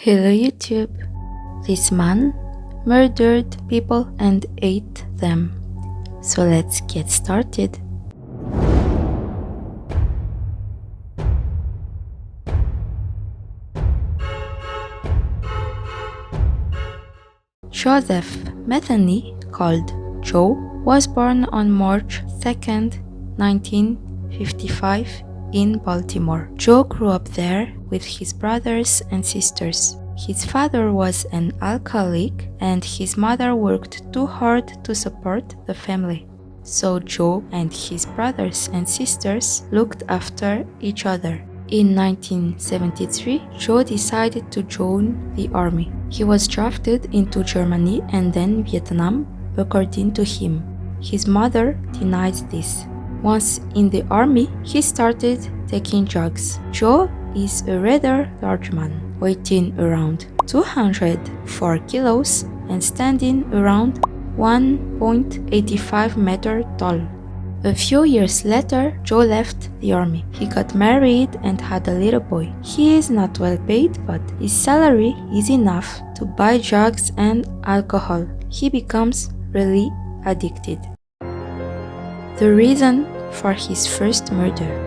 Hello YouTube. This man murdered people and ate them. So let's get started. Joe Metheny, called Joe, was born on March 2nd, 1955 in Baltimore. Joe grew up there with his brothers and sisters. His father was an alcoholic and his mother worked too hard to support the family. So Joe and his brothers and sisters looked after each other. In 1973, Joe decided to join the army. He was drafted into Germany and then Vietnam, according to him. His mother denied this. Once in the army, he started taking drugs. Joe is a rather large man, weighing around 204 kilos and standing around 1.85 meters tall. A few years later, Joe left the army. He got married and had a little boy. He is not well paid, but his salary is enough to buy drugs and alcohol. He becomes really addicted. The reason for his first murder.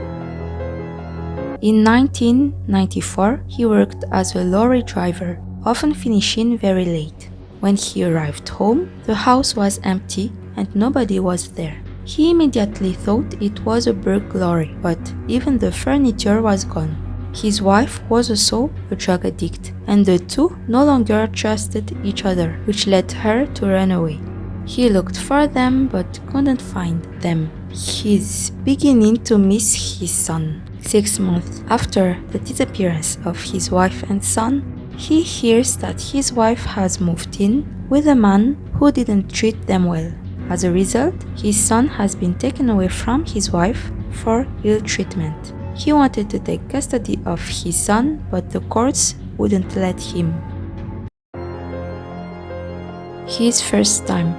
In 1994, he worked as a lorry driver, often finishing very late. When he arrived home, the house was empty and nobody was there. He immediately thought it was a burglary, but even the furniture was gone. His wife was also a drug addict, and the two no longer trusted each other, which led her to run away. He looked for them but couldn't find them. He's beginning to miss his son. 6 months after the disappearance of his wife and son, he hears that his wife has moved in with a man who didn't treat them well. As a result, his son has been taken away from his wife for ill treatment. He wanted to take custody of his son, but the courts wouldn't let him. His first time.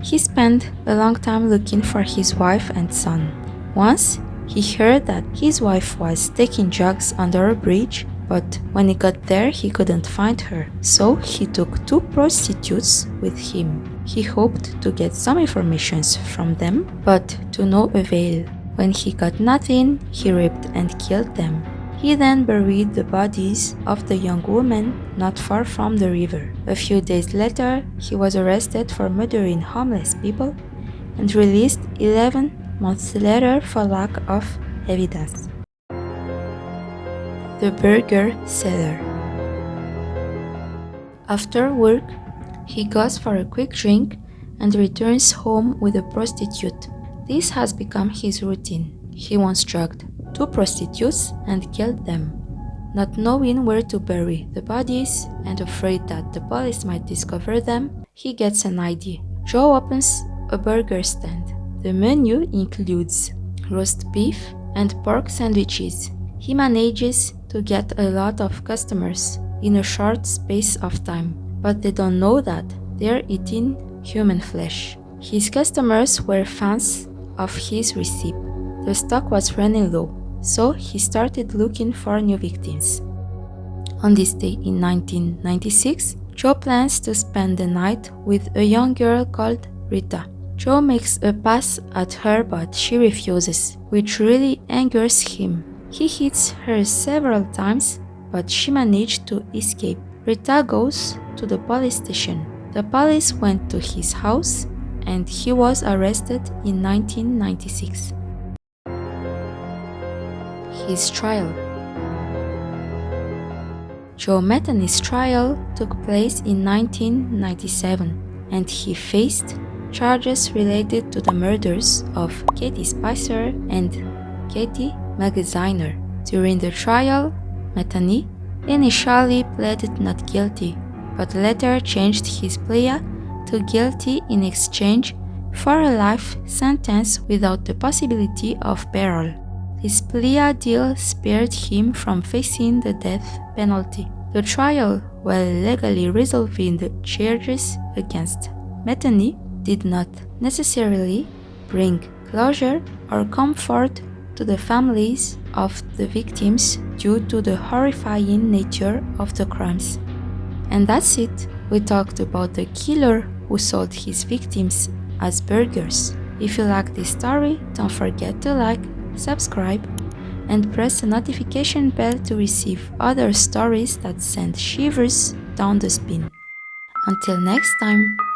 He spent a long time looking for his wife and son. Once, he heard that his wife was taking drugs under a bridge, but when he got there, he couldn't find her. So he took 2 prostitutes with him. He hoped to get some information from them, but to no avail. When he got nothing, he raped and killed them. He then buried the bodies of the young women not far from the river. A few days later, he was arrested for murdering homeless people and released 11 months later for lack of evidence. The burger seller. After work, he goes for a quick drink and returns home with a prostitute. This has become his routine. He once drugged 2 prostitutes and killed them. Not knowing where to bury the bodies and afraid that the police might discover them, he gets an idea. Joe opens a burger stand. The menu includes roast beef and pork sandwiches. He manages to get a lot of customers in a short space of time, but they don't know that they're eating human flesh. His customers were fans of his recipe. The stock was running low, so he started looking for new victims. On this day in 1996, Joe plans to spend the night with a young girl called Rita. Joe makes a pass at her, but she refuses, which really angers him. He hits her several times, but she managed to escape. Rita goes to the police station. The police went to his house and he was arrested in 1996. His trial. Joe Metheny's trial took place in 1997 and he faced charges related to the murders of Katie Spicer and Katie Magaziner. During the trial, Metheny initially pleaded not guilty, but later changed his plea to guilty in exchange for a life sentence without the possibility of parole. This plea deal spared him from facing the death penalty. The trial, while legally resolving the charges against Metheny, did not necessarily bring closure or comfort to the families of the victims due to the horrifying nature of the crimes. And that's it. We talked about the killer who sold his victims as burgers. If you like this story, don't forget to like, subscribe, and press the notification bell to receive other stories that send shivers down the spine. Until next time.